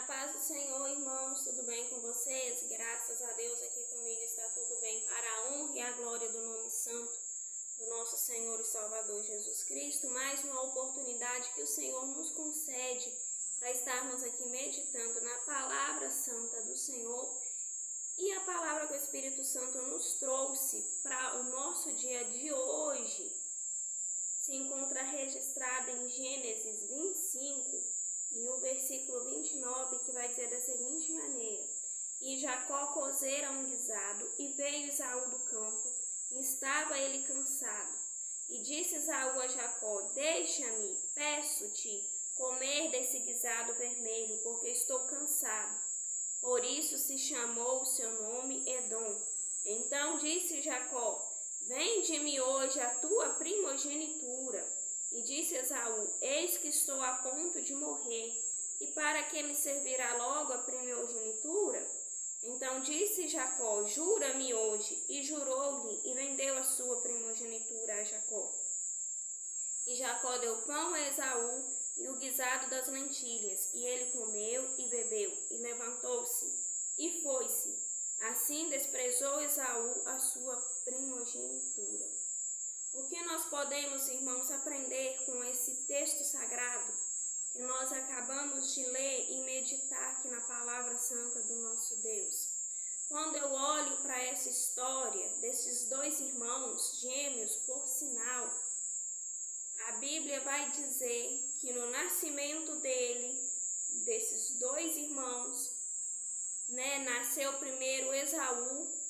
paz do Senhor, irmãos, tudo bem com vocês? Graças a Deus aqui comigo está tudo bem para a honra e a glória do nome santo do nosso Senhor e Salvador Jesus Cristo. Mais uma oportunidade que o Senhor nos concede para estarmos aqui meditando na palavra santa do Senhor. E a palavra que o Espírito Santo nos trouxe para o nosso dia de hoje se encontra registrada em Gênesis 25, e o versículo 29, que vai dizer da seguinte maneira: E Jacó cozera um guisado, e veio Esaú do campo, e estava ele cansado. E disse Esaú a Jacó: Deixa-me, peço-te, comer desse guisado vermelho, porque estou cansado. Por isso se chamou o seu nome Edom. Então disse Jacó: Vende-me hoje a tua primogenitura. E disse Esaú: Eis que estou a ponto de morrer, e para que me servirá logo a primogenitura? Então disse Jacó: Jura-me hoje. E jurou-lhe, e vendeu a sua primogenitura a Jacó. E Jacó deu pão a Esaú e o guisado das lentilhas, e ele comeu e bebeu, e levantou-se, e foi-se. Assim desprezou Esaú a sua primogenitura. O que nós podemos, irmãos, aprender com esse texto sagrado que nós acabamos de ler e meditar aqui na palavra santa do nosso Deus? Quando eu olho para essa história desses dois irmãos gêmeos, por sinal, a Bíblia vai dizer que no nascimento desses dois irmãos, nasceu primeiro Esaú,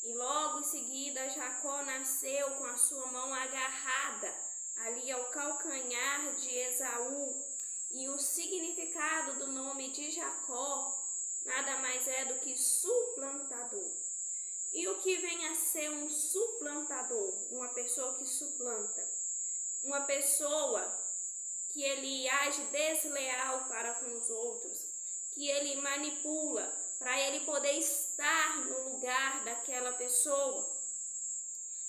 e logo em seguida Jacó nasceu com a sua mão agarrada ali ao calcanhar de Esaú. E o significado do nome de Jacó nada mais é do que suplantador. E o que vem a ser um suplantador? Uma pessoa que suplanta. Uma pessoa que ele age desleal para com os outros, que ele manipula para ele poder estar no lugar daquela pessoa.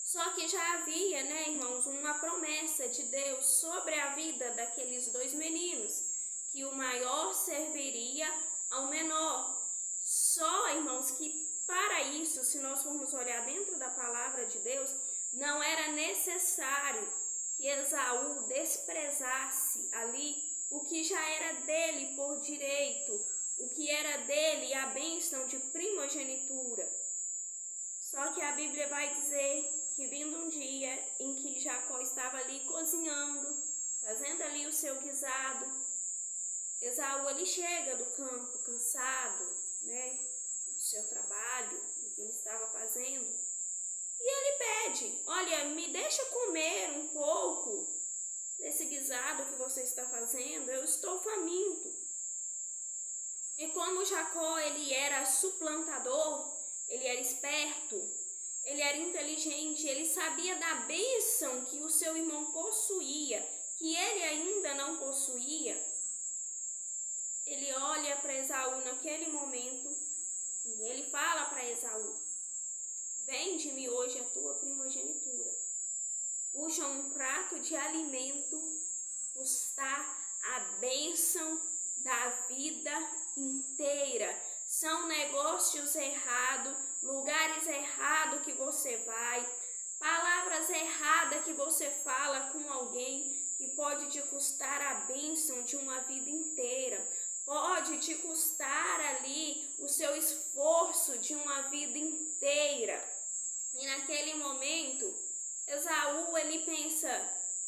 Só que já havia, irmãos, uma promessa de Deus sobre a vida daqueles dois meninos, que o maior serviria ao menor. Só, irmãos, que para isso, se nós formos olhar dentro da palavra de Deus, não era necessário que Esaú desprezasse ali o que já era dele por direito, o que era dele, a bênção de primogenitura. Só que a Bíblia vai dizer que vindo um dia em que Jacó estava ali cozinhando, fazendo ali o seu guisado, Esaú ele chega do campo cansado, do seu trabalho, do que ele estava fazendo, e ele pede: olha, me deixa comer um pouco desse guisado que você está fazendo, eu estou faminto. E como Jacó ele era suplantador, ele era esperto, ele era inteligente, ele sabia da bênção que o seu irmão possuía, que ele ainda não possuía. Ele olha para Esaú naquele momento e ele fala para Esaú: Vende-me hoje a tua primogenitura. Puxa um prato de alimento, custar a bênção da vida inteira. São negócios errados, lugares errados que você vai, palavras erradas que você fala com alguém que pode te custar a bênção de uma vida inteira. Pode te custar ali o seu esforço de uma vida inteira. E naquele momento, Esaú ele pensa: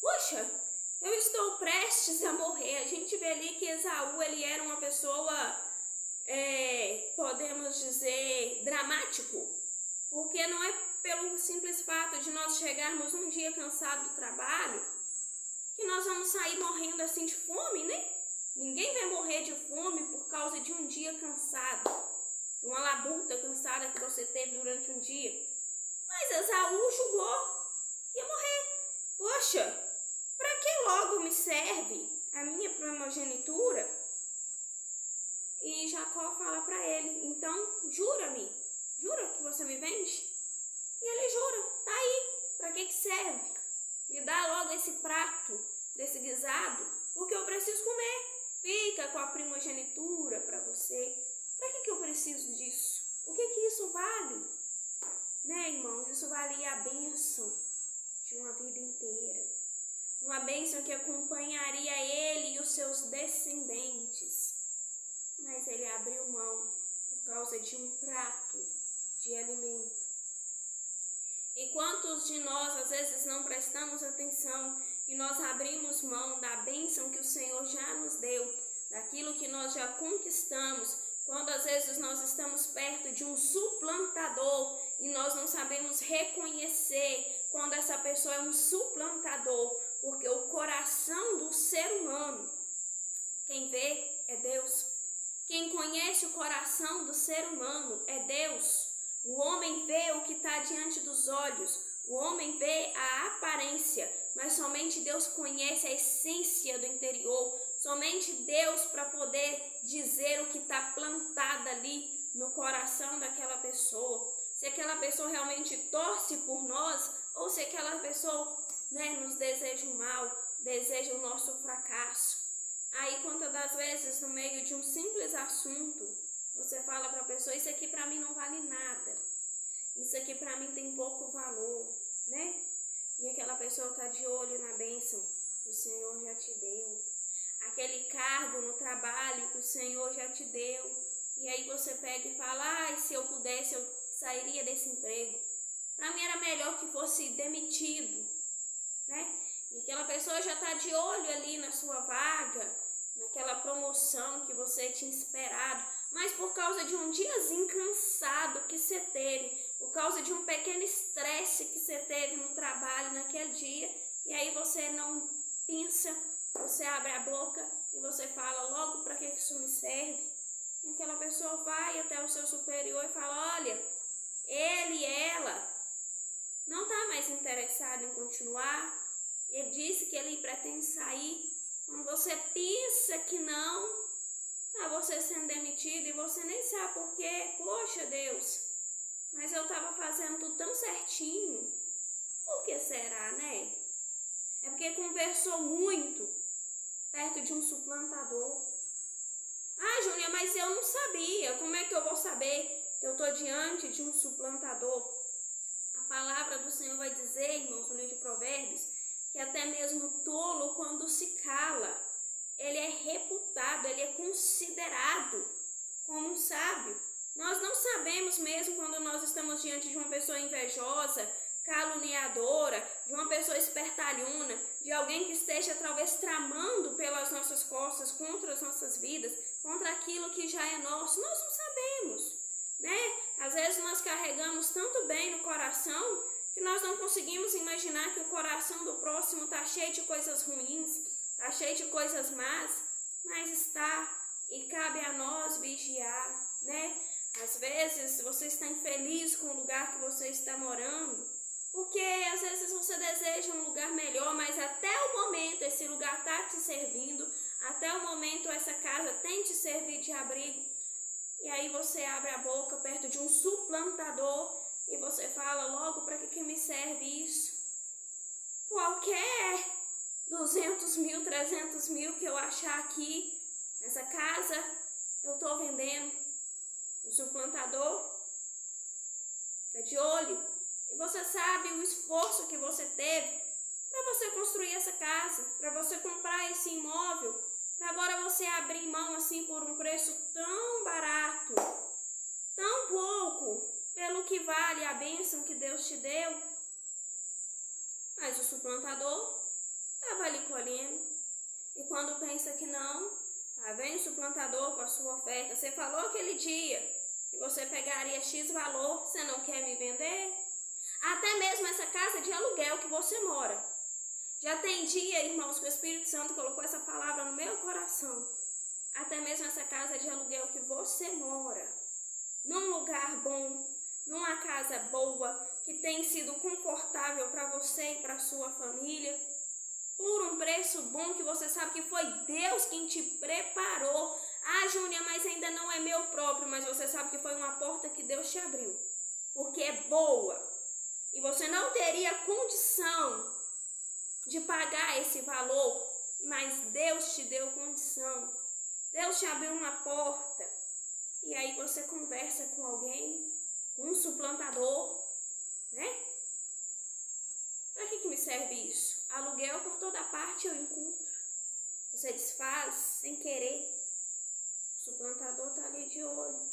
puxa, eu estou prestes a morrer. A gente vê ali que Esaú ele era uma pessoa, podemos dizer, dramático. Porque não é pelo simples fato de nós chegarmos um dia cansado do trabalho que nós vamos sair morrendo assim de fome, Ninguém vai morrer de fome por causa de um dia cansado, uma labuta cansada que você teve durante um dia. Mas Esaú julgou que ia morrer. Poxa, para que logo me serve a minha primogenitura? E Jacó fala para ele: então jura-me, jura que você me vende? E ele jura: tá aí, para que serve? Me dá logo esse prato desse guisado, porque eu preciso comer. Fica com a primogenitura para você. Para que eu preciso disso? O que isso vale? Né, irmãos? Isso vale a bênção de uma vida inteira. Uma bênção que acompanharia ele e os seus descendentes. Mas ele abriu mão por causa de um prato de alimento. E quantos de nós às vezes não prestamos atenção e nós abrimos mão da bênção que o Senhor já nos deu, daquilo que nós já conquistamos, quando às vezes nós estamos perto de um suplantador e nós não sabemos reconhecer quando essa pessoa é um suplantador, porque o coração do ser humano, quem vê é Deus. Quem conhece o coração do ser humano é Deus. O homem vê o que está diante dos olhos, o homem vê a aparência, mas somente Deus conhece a essência do interior, somente Deus para poder dizer o que está plantado ali no coração daquela pessoa. Se aquela pessoa realmente torce por nós, ou se aquela pessoa, nos deseja o mal, deseja o nosso fracasso. Aí, quantas das vezes, no meio de um simples assunto, você fala para a pessoa, isso aqui para mim não vale nada, isso aqui para mim tem pouco valor, né? E aquela pessoa está de olho na bênção que o Senhor já te deu, aquele cargo no trabalho que o Senhor já te deu, e aí você pega e fala, se eu pudesse eu sairia desse emprego, para mim era melhor que fosse demitido, né? E aquela pessoa já está de olho ali na sua vaga, naquela promoção que você tinha esperado, mas por causa de um diazinho cansado que você teve, por causa de um pequeno estresse que você teve no trabalho naquele dia, e aí você não pensa, você abre a boca e você fala, logo para que isso me serve? E aquela pessoa vai até o seu superior e fala, olha, ele e ela não está mais interessado em continuar, ele disse que ele pretende sair. Quando você pensa que não, tá você sendo demitido e você nem sabe por quê. Poxa, Deus, mas eu estava fazendo tudo tão certinho. Por que será, né? É porque conversou muito perto de um suplantador. Júnia, mas eu não sabia. Como é que eu vou saber que eu estou diante de um suplantador? A palavra do Senhor vai dizer, irmãos, no livro de Provérbios, que até mesmo tolo, quando se cala, ele é reputado, ele é considerado como um sábio. Nós não sabemos mesmo quando nós estamos diante de uma pessoa invejosa, caluniadora, de uma pessoa espertalhona, de alguém que esteja talvez tramando pelas nossas costas, contra as nossas vidas, contra aquilo que já é nosso. Nós não sabemos, né? Às vezes nós carregamos tanto bem no coração que nós não conseguimos imaginar que o coração do próximo está cheio de coisas ruins, está cheio de coisas más, mas está, e cabe a nós vigiar, né? Às vezes você está infeliz com o lugar que você está morando, porque às vezes você deseja um lugar melhor, mas até o momento esse lugar está te servindo, até o momento essa casa tem te servido de abrigo, e aí você abre a boca perto de um suplantador, e você fala, logo, para que me serve isso? Qualquer 200 mil, 300 mil que eu achar aqui, nessa casa, eu estou vendendo. O suplantador está de olho. E você sabe o esforço que você teve para você construir essa casa, para você comprar esse imóvel, para agora você abrir mão assim por um preço tão barato, tão pouco, pelo que vale a bênção que Deus te deu. Mas o suplantador estava ali colhendo. E quando pensa que não, vem o suplantador com a sua oferta. Você falou aquele dia que você pegaria X valor, você não quer me vender? Até mesmo essa casa de aluguel que você mora. Já tem dia, irmãos, que o Espírito Santo colocou essa palavra no meu coração. Até mesmo essa casa de aluguel que você mora, num lugar bom, numa casa boa, que tem sido confortável para você e para sua família, por um preço bom que você sabe que foi Deus quem te preparou. Júnia, mas ainda não é meu próprio, mas você sabe que foi uma porta que Deus te abriu, porque é boa, e você não teria condição de pagar esse valor, mas Deus te deu condição. Deus te abriu uma porta e aí você conversa com alguém, com um suplantador, né? Para que me serve isso? Aluguel por toda parte eu encontro. Você desfaz sem querer. O suplantador está ali de olho.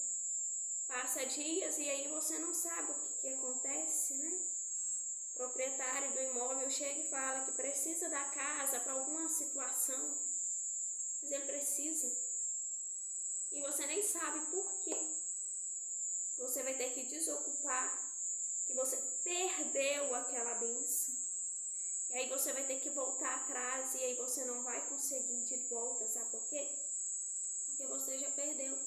Passa dias e aí você não sabe o que acontece, né? O proprietário do imóvel chega e fala que precisa da casa para alguma situação. Mas ele precisa. E você nem sabe por quê. Você vai ter que desocupar. Que você perdeu aquela bênção. E aí você vai ter que voltar atrás. E aí você não vai conseguir de volta. Sabe por quê? Porque você já perdeu.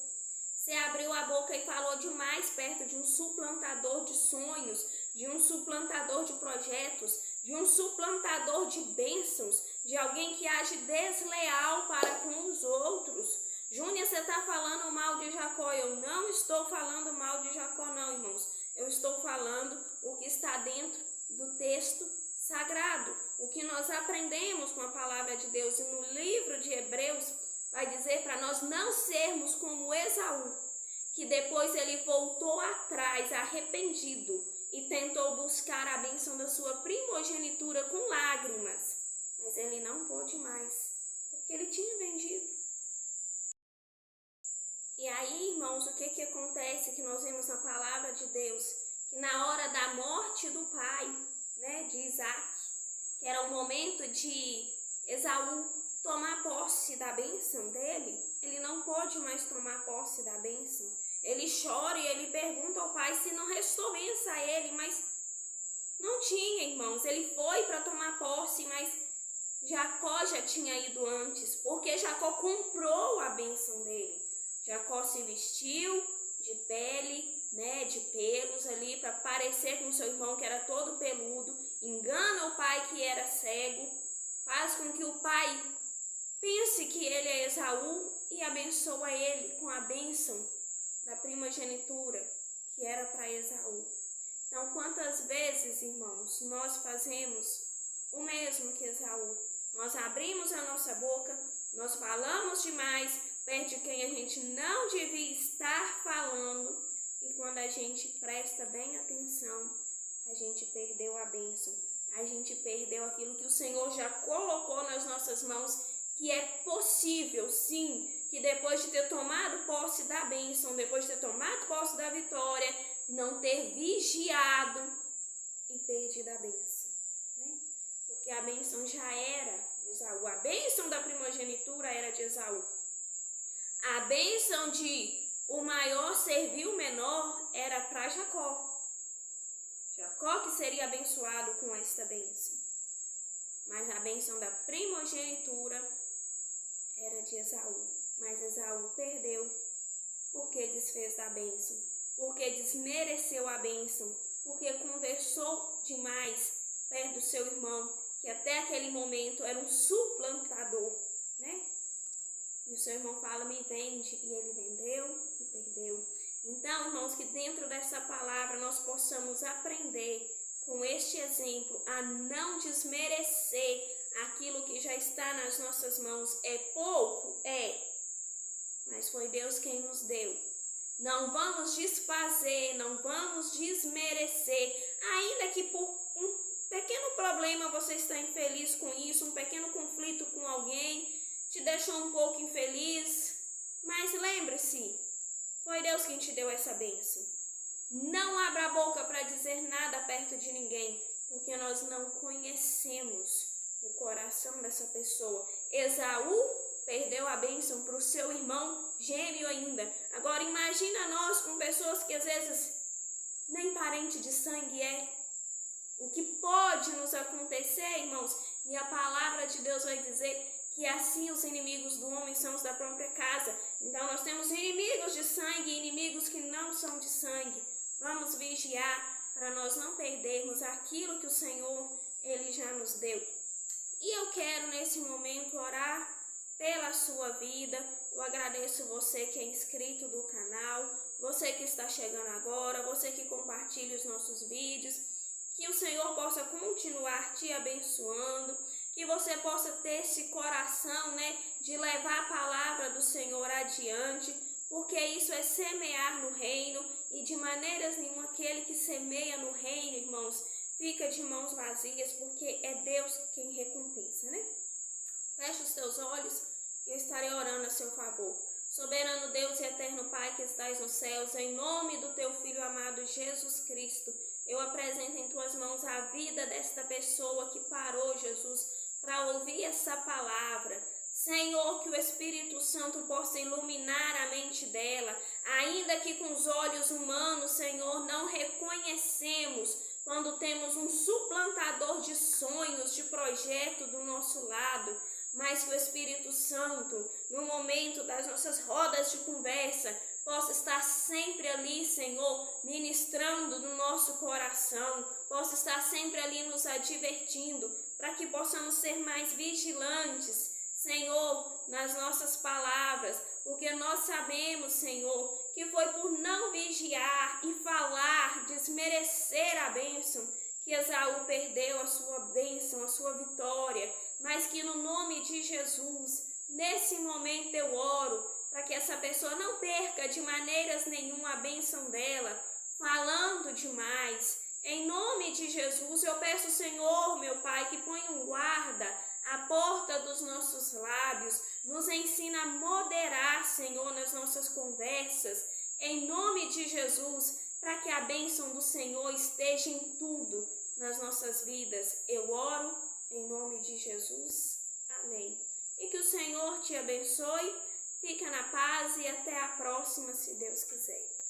Você abriu a boca e falou demais perto de um suplantador de sonhos, de um suplantador de projetos, de um suplantador de bênçãos, de alguém que age desleal para com os outros. Júnior, você está falando mal de Jacó. Eu não estou falando mal de Jacó, não, irmãos. Eu estou falando o que está dentro do texto sagrado. O que nós aprendemos com a palavra de Deus. E no livro de Hebreus vai dizer para nós não sermos como Esaú, que depois ele voltou atrás arrependido e tentou buscar a bênção da sua primogenitura com lágrimas. Mas ele não pôde mais, porque ele tinha vendido. E aí, irmãos, o que acontece que nós vemos na palavra de Deus? Que na hora da morte do pai, né, de Isaac, que era o momento de Esaú tomar posse da bênção dele, ele não pôde mais tomar posse da bênção. Ele chora e ele pergunta ao pai se não restou bênção a ele, mas não tinha, irmãos. Ele foi para tomar posse, mas Jacó já tinha ido antes, porque Jacó comprou a bênção dele. Jacó se vestiu de pele, né, de pelos ali, para parecer com seu irmão que era todo peludo, engana o pai que era cego, faz com que o pai pense que ele é Esaú e abençoa ele com a bênção da primogenitura que era para Esaú. Então, quantas vezes, irmãos, nós fazemos o mesmo que Esaú? Nós abrimos a nossa boca, nós falamos demais perto de quem a gente não devia estar falando, e quando a gente presta bem atenção, a gente perdeu a bênção, a gente perdeu aquilo que o Senhor já colocou nas nossas mãos, que é possível, sim, que depois de ter tomado posse da bênção, depois de ter tomado posse da vitória, não ter vigiado e perdido a bênção, né? Porque a bênção já era de Esaú, a bênção da primogenitura era de Esaú. A bênção de o maior servir o menor era para Jacó. Jacó que seria abençoado com esta bênção. Mas a bênção da primogenitura era de Esaú. Mas Esaú perdeu porque desfez da bênção, porque desmereceu a bênção, porque conversou demais perto do seu irmão, que até aquele momento era um suplantador, né? E o seu irmão fala, me vende, e ele vendeu e perdeu. Então, irmãos, que dentro dessa palavra nós possamos aprender com este exemplo a não desmerecer aquilo que já está nas nossas mãos. É pouco? É. Mas foi Deus quem nos deu. Não vamos desfazer, não vamos desmerecer, ainda que por um pequeno problema você está infeliz com isso, um pequeno conflito com alguém, te deixou um pouco infeliz, mas lembre-se, foi Deus quem te deu essa bênção. Não abra a boca para dizer nada perto de ninguém, porque nós não conhecemos o coração dessa pessoa. Esaú perdeu a bênção para o seu irmão gêmeo ainda. Agora imagina nós com pessoas que às vezes nem parente de sangue é. O que pode nos acontecer, irmãos? E a palavra de Deus vai dizer que assim os inimigos do homem são os da própria casa. Então nós temos inimigos de sangue e inimigos que não são de sangue. Vamos vigiar para nós não perdermos aquilo que o Senhor, Ele já nos deu. E eu quero nesse momento orar pela sua vida. Eu agradeço você que é inscrito do canal, você que está chegando agora, você que compartilha os nossos vídeos. Que o Senhor possa continuar te abençoando, que você possa ter esse coração, né, de levar a palavra do Senhor adiante, porque isso é semear no reino, e de maneiras nenhuma aquele que semeia no reino, irmãos, fica de mãos vazias, porque é Deus quem recompensa, né? Feche os teus olhos e eu estarei orando a seu favor. Soberano Deus e eterno Pai que estais nos céus, em nome do teu Filho amado Jesus Cristo, eu apresento em tuas mãos a vida desta pessoa que parou, Jesus, para ouvir essa palavra. Senhor, que o Espírito Santo possa iluminar a mente dela, ainda que com os olhos humanos, Senhor, não reconhecemos quando temos um suplantador de sonhos, de projeto do nosso lado, mas que o Espírito Santo, no momento das nossas rodas de conversa, possa estar sempre ali, Senhor, ministrando no nosso coração, possa estar sempre ali nos advertindo, para que possamos ser mais vigilantes, Senhor, nas nossas palavras, porque nós sabemos, Senhor, que foi por não vigiar e falar, desmerecer a bênção, que Esaú perdeu a sua bênção, a sua vitória, mas que no nome de Jesus, nesse momento eu oro, para que essa pessoa não perca de maneiras nenhuma a bênção dela, falando demais. Em nome de Jesus, eu peço, Senhor, meu Pai, que ponha um guarda à porta dos nossos lábios, nos ensina a moderar, Senhor, nas nossas conversas, em nome de Jesus, para que a bênção do Senhor esteja em tudo nas nossas vidas. Eu oro em nome de Jesus. Amém. E que o Senhor te abençoe, fica na paz e até a próxima, se Deus quiser.